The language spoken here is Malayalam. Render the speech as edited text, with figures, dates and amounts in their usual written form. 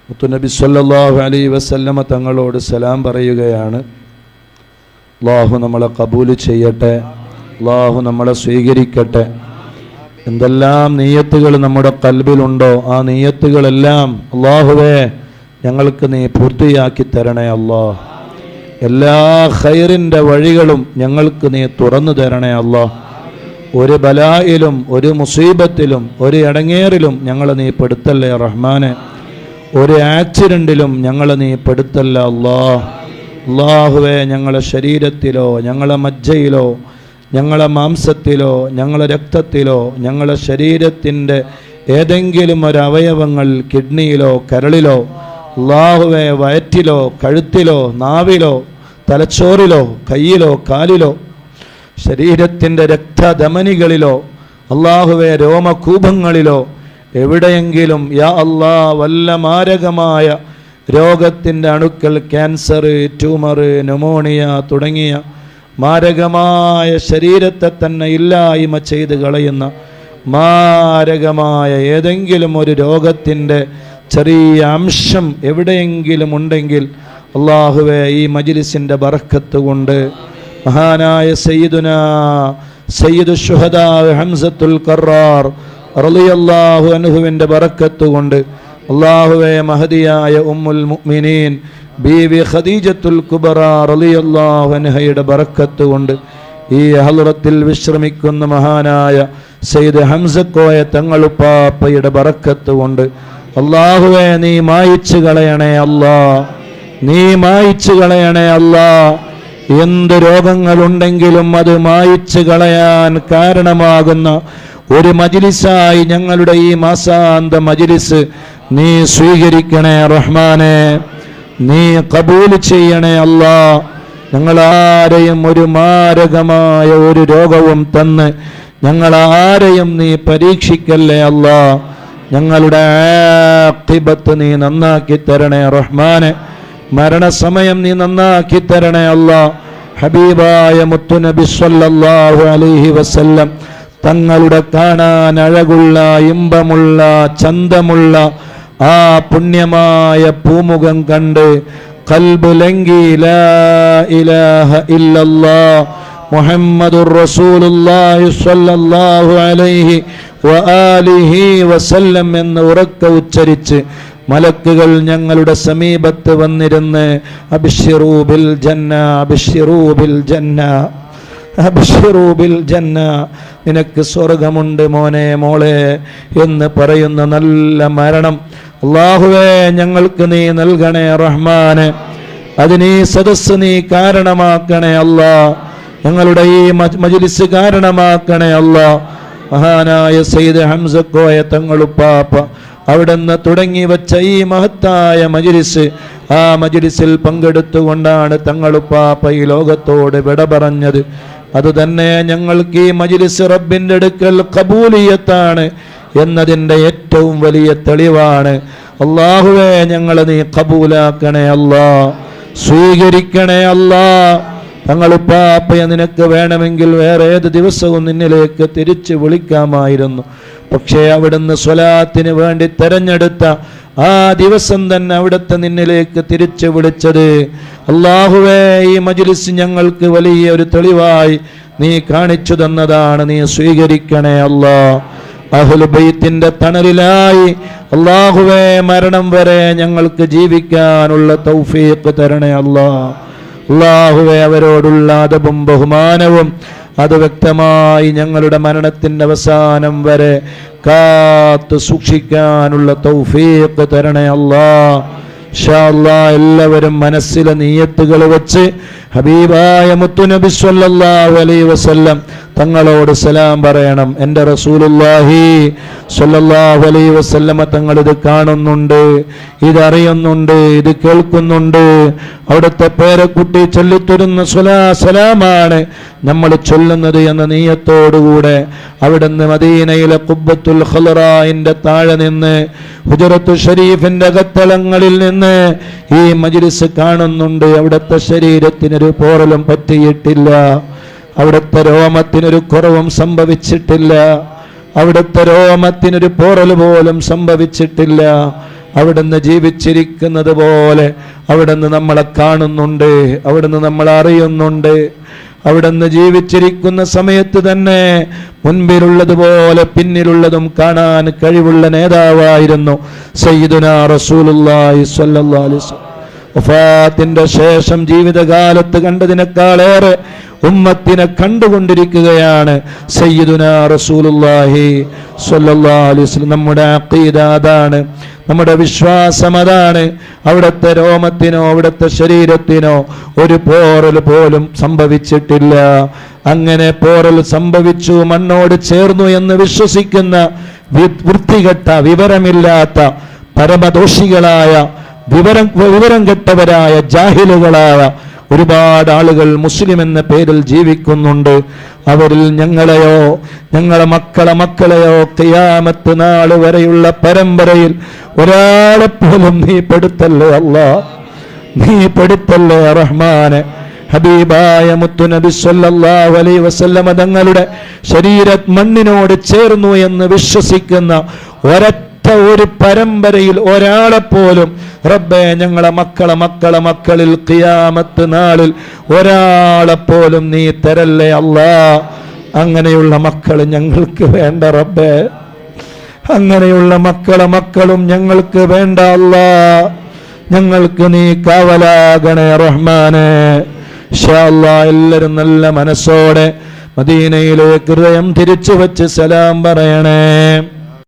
മുത്തുനബി സല്ലല്ലാഹു അലൈഹി വസല്ലമ തങ്ങളോട് സലാം പറയുകയാണ്. അല്ലാഹു നമ്മളെ കബൂൽ ചെയ്യട്ടെ, അല്ലാഹു നമ്മളെ സ്വീകരിക്കട്ടെ. എന്തെല്ലാം നിയ്യത്തുകൾ നമ്മുടെ ഖൽബിലുണ്ടോ ആ നിയ്യത്തുകളെല്ലാം അല്ലാഹുവേ ഞങ്ങൾക്ക് നീ പൂർത്തിയാക്കി തരണേ അല്ലാഹ്. എല്ലാ ഖൈറിൻ്റെ വഴികളും ഞങ്ങൾക്ക് നീ തുറന്നു തരണേ അല്ലാഹ്. ഒരു ബലായിലും ഒരു മുസീബത്തിലും ഒരു ഇടങ്ങേറിലും ഞങ്ങളെ നീ പെടുത്തല്ലേ റഹ്മാനെ. ഒരു ആക്സിഡൻറ്റിലും ഞങ്ങളെ നീ പെടുത്തല്ല അല്ലാഹ്. അല്ലാഹുവേ ഞങ്ങളെ ശരീരത്തിലോ ഞങ്ങളെ മജ്ജയിലോ ഞങ്ങളെ മാംസത്തിലോ ഞങ്ങളെ രക്തത്തിലോ ഞങ്ങളെ ശരീരത്തിൻ്റെ ഏതെങ്കിലും ഒരവയവങ്ങൾ കിഡ്നിയിലോ കരളിലോ അല്ലാഹുവേ വയറ്റിലോ കഴുത്തിലോ നാവിലോ തലച്ചോറിലോ കയ്യിലോ കാലിലോ ശരീരത്തിൻ്റെ രക്തധമനികളിലോ അല്ലാഹുവേ രോമകൂപങ്ങളിലോ എവിടെയെങ്കിലും യാ അല്ലാ വല്ല മാരകമായ രോഗത്തിൻ്റെ അണുക്കൾ, ക്യാൻസർ, ട്യൂമർ, ന്യൂമോണിയ തുടങ്ങിയ മാരകമായ ശരീരത്തെ തന്നെ ഇല്ലായ്മ ചെയ്ത് കളയുന്ന മാരകമായ ഏതെങ്കിലും ഒരു രോഗത്തിൻ്റെ ചെറിയ അംശം എവിടെയെങ്കിലും ഉണ്ടെങ്കിൽ അല്ലാഹുവേ ഈ മജ്ലിസിൻ്റെ ബറക്കത്ത് കൊണ്ട് മഹാനായ സയ്യിദു ശുഹദാ ഹംസത്തുൽ ഖറാർ റളിയല്ലാഹു അൻഹുവിൻ്റെ ബറക്കത്ത് കൊണ്ട് അല്ലാഹുവേ മഹദിയായ ഉമ്മുൽ മുഅ്മിനീൻ ബീവി ഖദീജത്തുൽ കുബ്ര റളിയല്ലാഹു അൻഹയുടെ ബറക്കത്ത് കൊണ്ട് ഈ ഹളറത്തിൽ വിശ്രമിക്കുന്ന മഹാനായ സയ്യിദ് ഹംസക്കോയ തങ്ങളുപ്പാപ്പയുടെ ബറക്കത്ത് കൊണ്ട് അല്ലാഹുവേ നീ മായിച്ചു കളയണേ അല്ലാ, നീ മായിച്ചു കളയണേ അല്ലാ. എന്ത് രോഗങ്ങളുണ്ടെങ്കിലും അത് മായിച്ചു കളയാൻ കാരണമാകുന്ന ഒരു മജ്ലിസായി ഞങ്ങളുടെ ഈ മാസാന്ത മജ്ലിസ് നീ സ്വീകരിക്കണേ റഹ്മാനെ, നീ കബൂൽ ചെയ്യണേ അല്ലാ. ഞങ്ങളാരെയും ഒരു മാരകമായ ഒരു രോഗവും തന്ന് ഞങ്ങളാരെയും നീ പരീക്ഷിക്കല്ലേ അല്ലാ. ഞങ്ങളുടെ ആഖിബത്ത് നീ നന്നാക്കി തരണേ റഹ്മാനെ, മരണസമയം നീ നന്നാക്കി തരണേ അല്ലാ. ഹബീബായ മുത്തുനബി സ്വല്ലല്ലാഹു അലൈഹി വസല്ലം തങ്ങളുടെ കാണാൻ അഴകുള്ള ഇമ്പമുള്ള ചന്തമുള്ള ആ പുണ്യമായ പൂമുഖം കണ്ട് ഖൽബ് ലംഘി ലാ ഇലാഹ ഇല്ലല്ലാഹ് മുഹമ്മദുർ റസൂലുള്ളാഹി സ്വല്ലല്ലാഹു അലൈഹി വആലിഹി വസല്ലം എന്ന് ഉറക്കെ ഉച്ചരിച്ച് മലക്കുകൾ ഞങ്ങളുടെ സമീപത്ത് വന്നിരുന്ന് അബ്ശിറൂ ബിൽ ജന്ന, അബ്ശിറൂ ബിൽ ജന്ന, അബ്ശിറൂ ബിൽ ജന്ന, നിനക്ക് സ്വർഗമുണ്ട് മോനെ മോളെ എന്ന് പറയുന്ന നല്ല മരണം അല്ലാഹുവേ ഞങ്ങൾക്ക് നീ നൽകണേ റഹ്മാനെ. അതിനീ സദസ്സ് നീ കാരണമാക്കണേ അല്ലാ, ഞങ്ങളുടെ ഈ മജ്ലിസ് കാരണമാക്കണേ അല്ലാ. മഹാനായ സയ്യിദ് ഹംസക്കോയ തങ്ങളുപ്പാപ്പ അവിടുന്ന് തുടങ്ങി വച്ച ഈ മഹത്തായ മജ്ലിസ്, ആ മജ്ലിസിൽ പങ്കെടുത്തുകൊണ്ടാണ് തങ്ങളുപ്പാപ്പ ഈ ലോകത്തോട് വിട പറഞ്ഞത്. അതുതന്നെ ഞങ്ങൾക്ക് ഈ മജ്ലിസ് റബ്ബിൻ്റെ അടുക്കൽ ഖബൂലിയത്താണ് എന്നതിൻ്റെ ഏറ്റവും വലിയ തെളിവാണ്. അല്ലാഹുവേ ഞങ്ങളെ നീ ഖബൂലാക്കണേ അല്ലാ, സ്വീകരിക്കണേ അല്ലാ. തങ്ങളുപ്പാപ്പയെ നിനക്ക് വേണമെങ്കിൽ വേറെ ഏത് ദിവസവും നിന്നിലേക്ക് തിരിച്ചു വിളിക്കാമായിരുന്നു. പക്ഷേ അവിടുന്ന് സ്വലാത്തിന് വേണ്ടി തെരഞ്ഞെടുത്ത ആ ദിവസം തന്നെ അവിടുത്തെ നിന്നിലേക്ക് തിരിച്ചു വിളിച്ചത് അല്ലാഹുവേ ഈ മജ്ലിസ് ഞങ്ങൾക്ക് വലിയ ഒരു തെളിവായി നീ കാണിച്ചു തന്നതാണ്. നീ സ്വീകരിക്കണേ അല്ലാ. അഹ്ലുൽ ബൈത്തിന്റെ തണലിലായി അല്ലാഹുവേ മരണം വരെ ഞങ്ങൾക്ക് ജീവിക്കാനുള്ള തൗഫീഖ് തരണേ അല്ലാ. അല്ലാഹുവേ അവരോടുള്ള അദബും ബഹുമാനവും അത് വ്യക്തമായി ഞങ്ങളുടെ മരണത്തിൻ്റെ അവസാനം വരെ കാത്തു സൂക്ഷിക്കാനുള്ള തൗഫീഖ് തരണേ അല്ലാ. ഇൻഷാ അല്ലാഹ് എല്ലാവരും മനസ്സിലെ നിയ്യത്തുകൾ വെച്ച് ഹബീബായ മുത്തുനബി സ്വല്ലല്ലാഹു അലൈഹി വസല്ലം തങ്ങളോട് സലാം പറയണം. എൻ്റെ റസൂലുള്ളാഹി സ്വല്ലല്ലാഹു അലൈഹി വസല്ലമ തങ്ങൾ ഇത് കാണുന്നുണ്ട്, ഇതറിയുന്നുണ്ട്, ഇത് കേൾക്കുന്നുണ്ട്. അവിടുത്തെ പേരക്കുട്ടി ചൊല്ലിത്തരുന്ന സലാമാണ് നമ്മൾ ചൊല്ലുന്നത് എന്ന നിയ്യത്തോടുകൂടെ അവിടുന്ന് മദീനയിലെ ഖുബ്ബത്തുൽ ഖലറായിൻ്റെ താഴെ നിന്ന് ഹുജറത്തു ഷരീഫിൻ്റെ അകത്തളങ്ങളിൽ നിന്ന് ഈ മജ്ലിസ് കാണുന്നുണ്ട്. അവിടുത്തെ ശരീരത്തിനൊരു പോറലും പറ്റിയിട്ടില്ല, അവിടുത്തെ രോമത്തിനൊരു കുറവും സംഭവിച്ചിട്ടില്ല, അവിടുത്തെ രോമത്തിനൊരു പോറൽ പോലും സംഭവിച്ചിട്ടില്ല. അവിടുന്ന് ജീവിച്ചിരിക്കുന്നത് പോലെ അവിടുന്ന് നമ്മളെ കാണുന്നുണ്ട്, അവിടുന്ന് നമ്മളെ അറിയുന്നുണ്ട്. അവിടുന്ന് ജീവിച്ചിരിക്കുന്ന സമയത്ത് തന്നെ മുൻപിലുള്ളതുപോലെ പിന്നിലുള്ളതും കാണാൻ കഴിവുള്ള നേതാവായിരുന്നു സയ്യിദുനാ റസൂലുള്ളാഹി സ്വല്ലല്ലാഹു അലൈഹി വസല്ലം. വഫാത്തിന്റെ ശേഷം ജീവിതകാലത്ത് കണ്ടതിനേക്കാളേറെ ഉമ്മത്തിനെ കണ്ടുകൊണ്ടിരിക്കുകയാണ് സയ്യിദുനാ റസൂലുള്ളാഹി സ്വല്ലല്ലാഹു അലൈഹി വസല്ലം. നമ്മുടെ അഖീദ അതാണ്, നമ്മുടെ വിശ്വാസം അതാണ്. അവിടുത്തെ രോമത്തിനോ അവിടുത്തെ ശരീരത്തിനോ ഒരു പോറൽ പോലും സംഭവിച്ചിട്ടില്ല. അങ്ങനെ പോറൽ സംഭവിച്ചു, മണ്ണോട് ചേർന്നു എന്ന് വിശ്വസിക്കുന്ന വൃത്തികെട്ട വിവരമില്ലാത്ത പരമദോഷികളായ വിവരം കെട്ടവരായ ജാഹിലുകളായ ഒരുപാട് ആളുകൾ മുസ്ലിം എന്ന പേരിൽ ജീവിക്കുന്നുണ്ട്. അവരിൽ ഞങ്ങളെയോ ഞങ്ങളെ മക്കളെയോ ഖിയാമത്ത് നാൾ വരെയുള്ള പരമ്പരയിൽ ഒരാളെപ്പോലും നീ പെടുത്തല്ലേ അല്ലാഹ്, നീ പെടുത്തല്ലേ റഹ്മാനെ. ഹബീബായ മുത്തുനബി സല്ലല്ലാഹു അലൈഹി വസല്ലമ തങ്ങളുടെ ശരീരം മണ്ണിനോട് ചേർന്നു എന്ന് വിശ്വസിക്കുന്ന ഒരു പരമ്പരയിൽ ഒരാളെപ്പോലും റബ്ബേ ഞങ്ങളെ മക്കളിൽ ഖിയാമത്ത് നാളിൽ ഒരാളെപ്പോലും നീ തരല്ലേ അല്ലാഹ്. അങ്ങനെയുള്ള മക്കൾ ഞങ്ങൾക്ക് വേണ്ട റബ്ബേ, അങ്ങനെയുള്ള മക്കളും ഞങ്ങൾക്ക് വേണ്ട അല്ലാഹ്. ഞങ്ങൾക്ക് നീ കാവലാകണേ റഹ്മാനെ. ഇൻഷാ അല്ലാഹ് എല്ലാവരും നല്ല മനസ്സോടെ മദീനയിലേക്ക് ഹൃദയം തിരിച്ചു വെച്ച് സലാം പറയണേ.